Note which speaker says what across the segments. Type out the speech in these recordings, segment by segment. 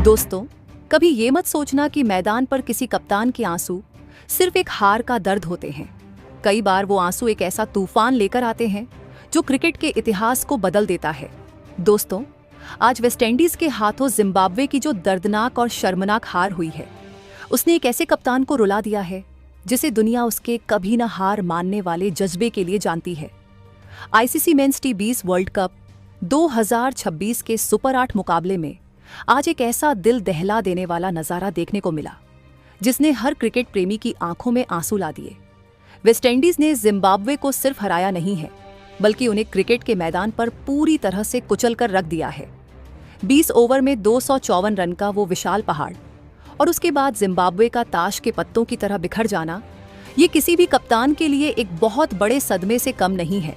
Speaker 1: दोस्तों, कभी ये मत सोचना कि मैदान पर किसी कप्तान के आंसू सिर्फ एक हार का दर्द होते हैं। कई बार वो आंसू एक ऐसा तूफान लेकर आते हैं जो क्रिकेट के इतिहास को बदल देता है। दोस्तों, आज वेस्टइंडीज के हाथों जिम्बाब्वे की जो दर्दनाक और शर्मनाक हार हुई है, उसने एक ऐसे कप्तान को रुला दिया है जिसे दुनिया उसके कभी न हार मानने वाले जज्बे के लिए जानती है। आईसीसी मेंस टी20 वर्ल्ड कप 2026 के सुपर 8 मुकाबले में आज एक ऐसा दिल दहला देने वाला नजारा देखने को मिला जिसने हर क्रिकेट प्रेमी की आंखों में आंसू ला दिए। वेस्टइंडीज ने जिम्बाब्वे को सिर्फ हराया नहीं है, बल्कि उन्हें क्रिकेट के मैदान पर पूरी तरह से कुचलकर रख दिया है। 20 ओवर में 254 रन का वो विशाल पहाड़ और उसके बाद जिम्बाब्वे का ताश के पत्तों की तरह बिखर जाना, ये किसी भी कप्तान के लिए एक बहुत बड़े सदमे से कम नहीं है।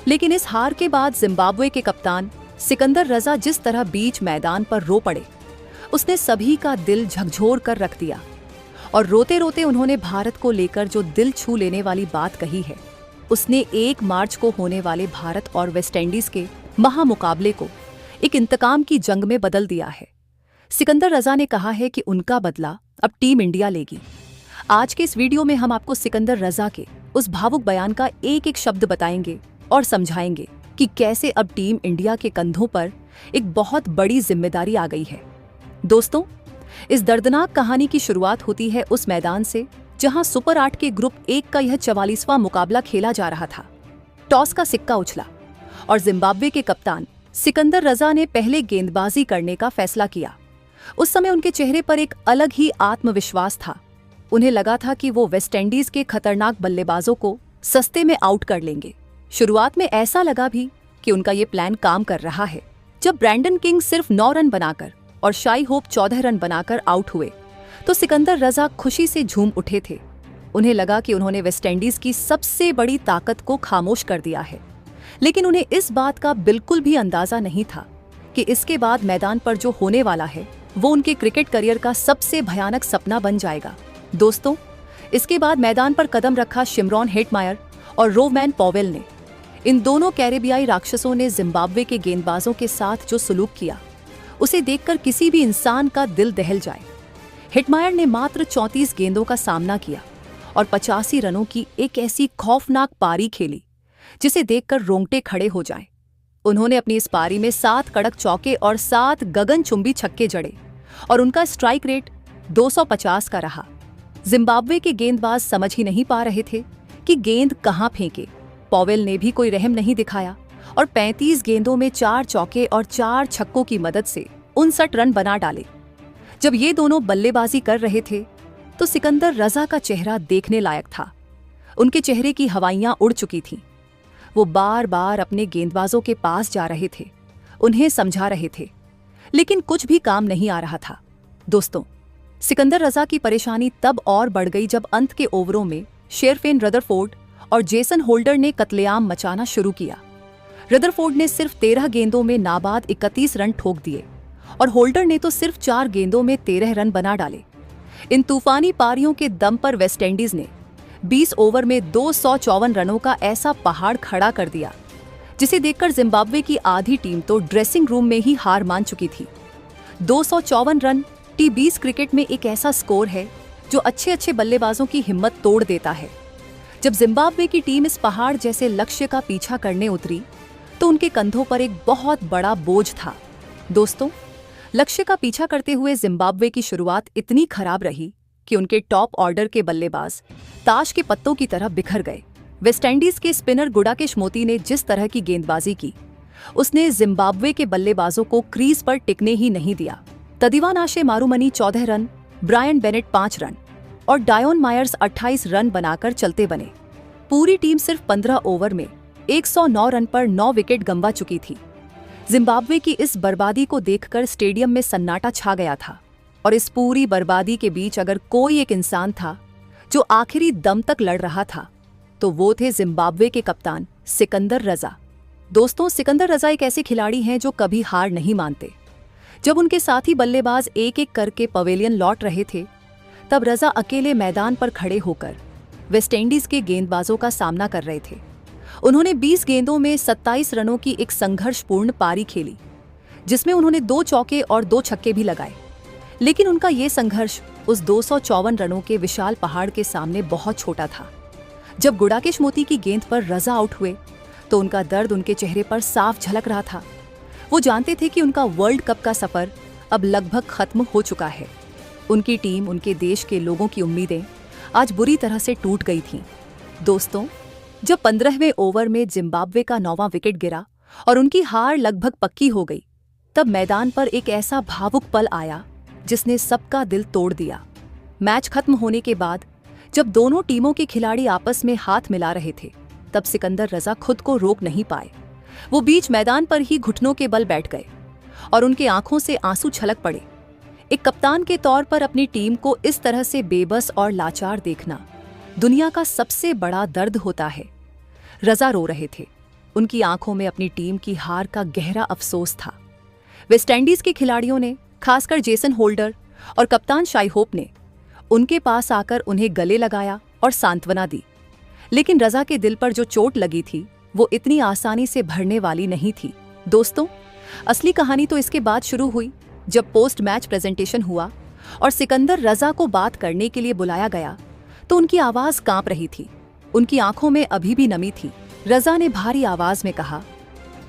Speaker 1: लेकिन इस हार के बाद जिम्बाब्वे के कप्तान सिकंदर रजा जिस तरह बीच मैदान पर रो पड़े, उसने सभी का दिल झकझोर कर रख दिया। और रोते रोते उन्होंने भारत को लेकर जो दिल छू लेने वाली बात कही है, उसने 1 मार्च को होने वाले भारत और वेस्टइंडीज के महामुकाबले को एक इंतकाम की जंग में बदल दिया है। सिकंदर रजा ने कहा है कि उनका बदला अब टीम इंडिया लेगी। आज के इस वीडियो में हम आपको सिकंदर रजा के उस भावुक बयान का एक एक शब्द बताएंगे और समझाएंगे कि कैसे अब टीम इंडिया के कंधों पर एक बहुत बड़ी जिम्मेदारी आ गई है। दोस्तों, इस दर्दनाक कहानी की शुरुआत होती है उस मैदान से जहां सुपर 8 के ग्रुप 1 का यह 44वां मुकाबला खेला जा रहा था। टॉस का सिक्का उछला और जिम्बाब्वे के कप्तान सिकंदर रजा ने पहले गेंदबाजी करने का फैसला किया। उस समय उनके चेहरे पर एक अलग ही आत्मविश्वास था। उन्हें लगा था कि वो वेस्टइंडीज के खतरनाक बल्लेबाजों को सस्ते में आउट कर लेंगे। शुरुआत में ऐसा लगा भी कि उनका ये प्लान काम कर रहा है। जब ब्रैंडन किंग सिर्फ 9 रन बनाकर और शाई होप 14 रन बनाकर आउट हुए, तो सिकंदर रजा खुशी से झूम उठे थे। उन्हें लगा कि उन्होंने वेस्टइंडीज की सबसे बड़ी ताकत को खामोश कर दिया है। लेकिन उन्हें इस बात का बिल्कुल भी अंदाजा नहीं था कि इसके बाद मैदान पर जो होने वाला है वो उनके क्रिकेट करियर का सबसे भयानक सपना बन जाएगा। दोस्तों, इसके बाद मैदान पर कदम रखा शिमरॉन हेटमायर और रोवमैन पॉवेल ने। इन दोनों कैरेबियाई राक्षसों ने जिम्बाब्वे के गेंदबाजों के साथ जो सलूक किया, उसे देखकर किसी भी इंसान का दिल दहल जाए। हेटमायर ने मात्र 34 गेंदों का सामना किया और 85 रनों की एक ऐसी खौफनाक पारी खेली जिसे देखकर रोंगटे खड़े हो जाएं। उन्होंने अपनी इस पारी में 7 कड़क चौके और 7 गगनचुंबी छक्के जड़े और उनका स्ट्राइक रेट 250 का रहा। जिम्बाब्वे के गेंदबाज समझ ही नहीं पा रहे थे कि गेंद कहां फेंके। पॉवेल ने भी कोई रहम नहीं दिखाया और 35 गेंदों में 4 चौके और 4 छक्कों की मदद से 59 रन बना डाले। जब ये दोनों बल्लेबाजी कर रहे थे तो सिकंदर रजा का चेहरा देखने लायक था। उनके चेहरे की हवाइयां उड़ चुकी थीं। वो बार बार अपने गेंदबाजों के पास जा रहे थे, उन्हें समझा रहे थे, लेकिन कुछ भी काम नहीं आ रहा था। दोस्तों, सिकंदर रजा की परेशानी तब और बढ़ गई जब अंत के ओवरों में शेरफेन रदरफोर्ड और जेसन होल्डर ने कत्लेआम मचाना शुरू किया। रदरफोर्ड ने सिर्फ 13 गेंदों में नाबाद 31 रन ठोक दिए और होल्डर ने तो सिर्फ 4 गेंदों में 13 रन बना डाले। इन तूफानी पारियों के दम पर वेस्टइंडीज ने 20 ओवर में 254 रनों का ऐसा पहाड़ खड़ा कर दिया जिसे देखकर जिम्बाब्वे की आधी टीम तो ड्रेसिंग रूम में ही हार मान चुकी थी। 254 रन टी20 क्रिकेट में एक ऐसा स्कोर है जो अच्छे अच्छे बल्लेबाजों की हिम्मत तोड़ देता है। जब जिम्बाब्वे की टीम इस पहाड़ जैसे लक्ष्य का पीछा करने उतरी तो उनके कंधों पर एक बहुत बड़ा बोझ था। दोस्तों, लक्ष्य का पीछा करते हुए जिम्बाब्वे की शुरुआत इतनी खराब रही कि उनके टॉप ऑर्डर के बल्लेबाज ताश के पत्तों की तरह बिखर गए। वेस्टइंडीज के स्पिनर गुडाकेश मोती ने जिस तरह की गेंदबाजी की, उसने जिम्बाब्वे के बल्लेबाजों को क्रीज पर टिकने ही नहीं दिया। Tadiwanashe Marumani 14 run, Brian Bennett 5 run और डायोन मायर्स 28 रन बनाकर चलते बने। पूरी टीम सिर्फ 15 ओवर में 109 रन पर 9 विकेट गंवा चुकी थी। जिम्बाब्वे की इस बर्बादी को देखकर स्टेडियम में सन्नाटा छा गया था और इस पूरी बर्बादी के बीच अगर कोई एक इंसान था जो आखिरी दम तक लड़ रहा था, तो वो थे जिम्बाब्वे के कप्तान सिकंदर रजा। दोस्तों, सिकंदर रजा एक ऐसे खिलाड़ी हैं जो कभी हार नहीं मानते। जब उनके साथी बल्लेबाज एक एक करके पवेलियन लौट रहे थे, तब रजा अकेले मैदान पर खड़े होकर वेस्टइंडीज के गेंदबाजों का सामना कर रहे थे। उन्होंने 20 गेंदों में 27 रनों की एक संघर्षपूर्ण पारी खेली जिसमें उन्होंने 2 चौके और 2 छक्के भी लगाए। लेकिन उनका ये संघर्ष उस 254 रनों के विशाल पहाड़ के सामने बहुत छोटा था। जब गुडाकेश मोती की गेंद पर रजा आउट हुए तो उनका दर्द उनके चेहरे पर साफ झलक रहा था। वो जानते थे कि उनका वर्ल्ड कप का सफर अब लगभग खत्म हो चुका है। उनकी टीम, उनके देश के लोगों की उम्मीदें आज बुरी तरह से टूट गई थीं। दोस्तों, जब 15वें ओवर में जिम्बाब्वे का 9वां विकेट गिरा और उनकी हार लगभग पक्की हो गई, तब मैदान पर एक ऐसा भावुक पल आया जिसने सबका दिल तोड़ दिया। मैच खत्म होने के बाद जब दोनों टीमों के खिलाड़ी आपस में हाथ मिला रहे थे, तब सिकंदर रजा खुद को रोक नहीं पाए। वो बीच मैदान पर ही घुटनों के बल बैठ गए और उनके आंखों से आंसू छलक पड़े। एक कप्तान के तौर पर अपनी टीम को इस तरह से बेबस और लाचार देखना दुनिया का सबसे बड़ा दर्द होता है। रजा रो रहे थे। उनकी आंखों में अपनी टीम की हार का गहरा अफसोस था। वेस्टइंडीज के खिलाड़ियों ने, खासकर जेसन होल्डर और कप्तान शाई होप ने, उनके पास आकर उन्हें गले लगाया और सांत्वना दी। लेकिन रजा के दिल पर जो चोट लगी थी वो इतनी आसानी से भरने वाली नहीं थी। दोस्तों, असली कहानी तो इसके बाद शुरू हुई, जब पोस्ट मैच प्रेजेंटेशन हुआ और सिकंदर रजा को बात करने के लिए बुलाया गया तो उनकी आवाज कांप रही थी। उनकी आंखों में अभी भी नमी थी। रजा ने भारी आवाज में कहा,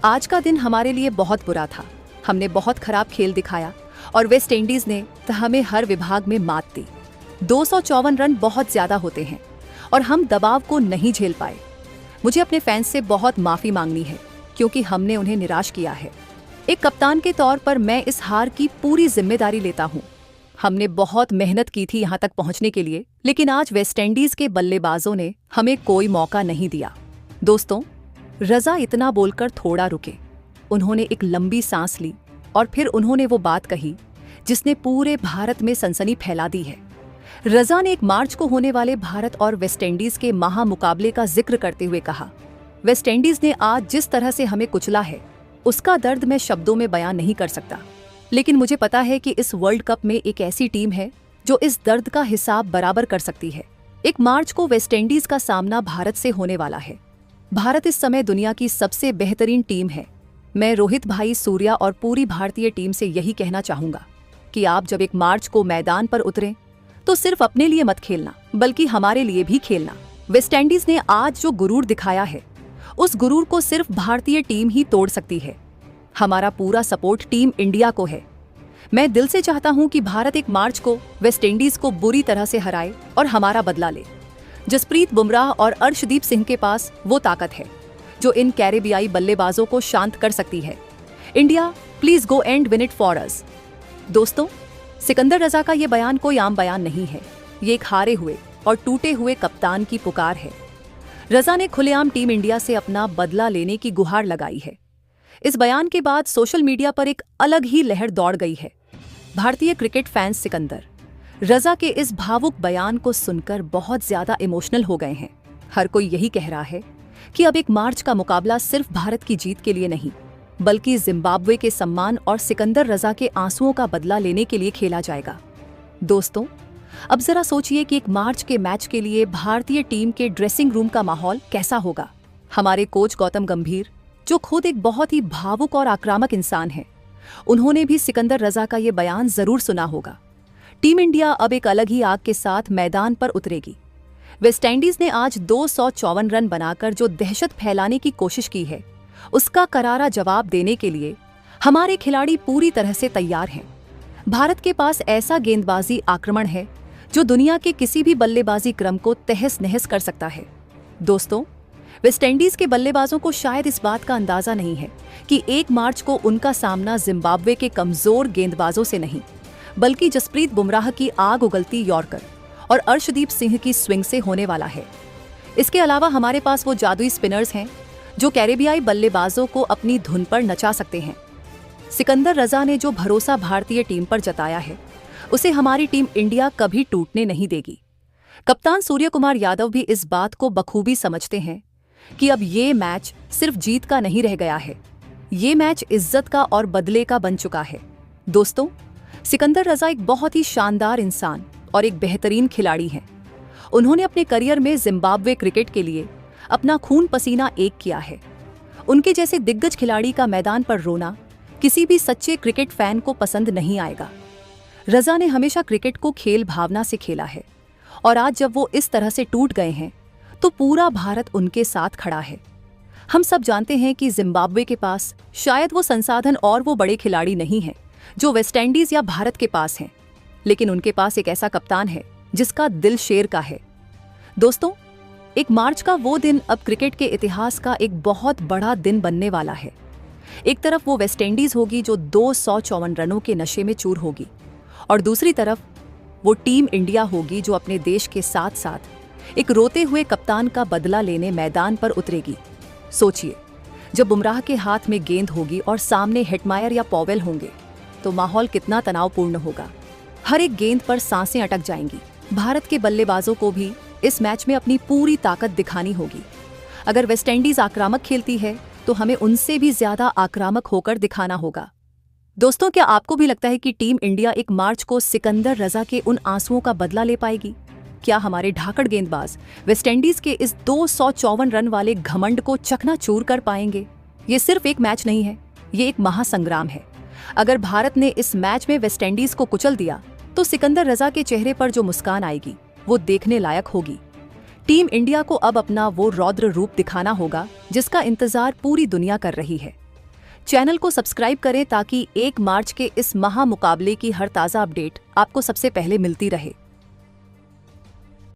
Speaker 1: आज का दिन हमारे लिए बहुत बुरा था। हमने बहुत खराब खेल दिखाया और वेस्ट इंडीज ने हमें हर विभाग में मात दी। 254 रन बहुत ज्यादा होते हैं और हम दबाव को नहीं झेल पाए। मुझे अपने फैंस से बहुत माफी मांगनी है क्योंकि हमने उन्हें निराश किया है। एक कप्तान के तौर पर मैं इस हार की पूरी जिम्मेदारी लेता हूं। हमने बहुत मेहनत की थी यहां तक पहुंचने के लिए, लेकिन आज वेस्टइंडीज के बल्लेबाजों ने हमें कोई मौका नहीं दिया। दोस्तों, रजा इतना बोलकर थोड़ा रुके। उन्होंने एक लंबी सांस ली और फिर उन्होंने वो बात कही जिसने पूरे भारत में सनसनी फैला दी है। रजा ने 1 मार्च को होने वाले भारत और वेस्टइंडीज के महामुकाबले का जिक्र करते हुए कहा, वेस्टइंडीज ने आज जिस तरह से हमें कुचला है उसका दर्द मैं शब्दों में बयान नहीं कर सकता, लेकिन मुझे पता है कि इस वर्ल्ड कप में एक ऐसी टीम है जो इस दर्द का हिसाब बराबर कर सकती है। 1 मार्च को वेस्टइंडीज का सामना भारत से होने वाला है। भारत इस समय दुनिया की सबसे बेहतरीन टीम है। मैं रोहित भाई, सूर्या और पूरी भारतीय टीम से यही कहना चाहूंगा कि आप जब 1 मार्च को मैदान पर उतरें तो सिर्फ अपने लिए मत खेलना, बल्कि हमारे लिए भी खेलना। वेस्टइंडीज ने आज जो गुरूर दिखाया है, उस गुरूर को सिर्फ भारतीय टीम ही तोड़ सकती है। हमारा पूरा सपोर्ट टीम इंडिया को है। मैं दिल से चाहता हूं कि भारत 1 मार्च को वेस्टइंडीज को बुरी तरह से हराए और हमारा बदला ले। जसप्रीत बुमराह और अर्शदीप सिंह के पास वो ताकत है जो इन कैरेबियाई बल्लेबाजों को शांत कर सकती है। India, please go and win it for us. दोस्तों, सिकंदर रजा का ये बयान कोई आम बयान नहीं है। ये एक हारे हुए और टूटे हुए कप्तान की पुकार है। रजा ने खुलेआम टीम इंडिया से अपना बदला लेने की गुहार लगाई है। इस बयान के बाद सोशल मीडिया पर एक अलग ही लहर दौड़ गई है। भारतीय क्रिकेट फैंस सिकंदर रजा के इस भावुक बयान को सुनकर बहुत ज्यादा इमोशनल हो गए हैं। हर कोई यही कह रहा है कि अब 1 मार्च का मुकाबला सिर्फ भारत की जीत के लिए नहीं, बल्कि जिम्बाब्वे के सम्मान और सिकंदर रजा के आंसुओं का बदला लेने के लिए खेला जाएगा। दोस्तों, अब जरा सोचिए कि 1 मार्च के मैच के लिए भारतीय टीम के ड्रेसिंग रूम का माहौल कैसा होगा। हमारे कोच गौतम गंभीर, जो खुद एक बहुत ही भावुक और आक्रामक इंसान है, उन्होंने भी सिकंदर रजा का ये बयान जरूर सुना होगा। टीम इंडिया अब एक अलग ही आग के साथ मैदान पर उतरेगी। वेस्टइंडीज ने आज 254 रन बनाकर जो दहशत फैलाने की कोशिश की है, उसका करारा जवाब देने के लिए हमारे खिलाड़ी पूरी तरह से तैयार हैं। भारत के पास ऐसा गेंदबाजी आक्रमण है जो दुनिया के किसी भी बल्लेबाजी क्रम को तहस नहस कर सकता है। दोस्तों, वेस्टइंडीज के बल्लेबाजों को शायद इस बात का अंदाजा नहीं है कि 1 मार्च को उनका सामना जिम्बाब्वे के कमजोर गेंदबाजों से नहीं, बल्कि जसप्रीत बुमराह की आग उगलती यॉर्कर और अर्शदीप सिंह की स्विंग से होने वाला है। इसके अलावा हमारे पास वो जादुई स्पिनर्स हैं जो कैरेबियाई बल्लेबाजों को अपनी धुन पर नचा सकते हैं। सिकंदर रजा ने जो भरोसा भारतीय टीम पर जताया है, उसे हमारी टीम इंडिया कभी टूटने नहीं देगी। कप्तान सूर्य कुमार यादव भी इस बात को बखूबी समझते हैं कि अब ये मैच सिर्फ जीत का नहीं रह गया है, ये मैच इज्जत का और बदले का बन चुका है। दोस्तों, सिकंदर रजा एक बहुत ही शानदार इंसान और एक बेहतरीन खिलाड़ी हैं। उन्होंने अपने करियर में जिम्बाब्वे क्रिकेट के लिए अपना खून पसीना एक किया है। उनके जैसे दिग्गज खिलाड़ी का मैदान पर रोना किसी भी सच्चे क्रिकेट फैन को पसंद नहीं आएगा। रजा ने हमेशा क्रिकेट को खेल भावना से खेला है और आज जब वो इस तरह से टूट गए हैं तो पूरा भारत उनके साथ खड़ा है। हम सब जानते हैं कि जिम्बाब्वे के पास शायद वो संसाधन और वो बड़े खिलाड़ी नहीं हैं जो वेस्टइंडीज या भारत के पास हैं, लेकिन उनके पास एक ऐसा कप्तान है जिसका दिल शेर का है। दोस्तों, 1 मार्च का वो दिन अब क्रिकेट के इतिहास का एक बहुत बड़ा दिन बनने वाला है। एक तरफ वो वेस्टइंडीज होगी जो 254 रनों के नशे में चूर होगी और दूसरी तरफ वो टीम इंडिया होगी जो अपने देश के साथ साथ एक रोते हुए कप्तान का बदला लेने मैदान पर उतरेगी। सोचिए, जब बुमराह के हाथ में गेंद होगी और सामने हेटमायर या पॉवेल होंगे तो माहौल कितना तनावपूर्ण होगा। हर एक गेंद पर सांसें अटक जाएंगी। भारत के बल्लेबाजों को भी इस मैच में अपनी पूरी ताकत दिखानी होगी। अगर वेस्टइंडीज आक्रामक खेलती है तो हमें उनसे भी ज्यादा आक्रामक होकर दिखाना होगा। दोस्तों, क्या आपको भी लगता है कि टीम इंडिया 1 मार्च को सिकंदर रजा के उन आंसुओं का बदला ले पाएगी? क्या हमारे ढाकड़ गेंदबाज वेस्टइंडीज के इस 254 रन वाले घमंड को चकनाचूर कर पाएंगे? ये सिर्फ एक मैच नहीं है, ये एक महासंग्राम है। अगर भारत ने इस मैच में वेस्टइंडीज को कुचल दिया तो सिकंदर रजा के चेहरे पर जो मुस्कान आएगी वो देखने लायक होगी। टीम इंडिया को अब अपना वो रौद्र रूप दिखाना होगा जिसका इंतजार पूरी दुनिया कर रही है। चैनल को सब्सक्राइब करें ताकि 1 मार्च के इस महामुकाबले की हर ताज़ा अपडेट आपको सबसे पहले मिलती रहे।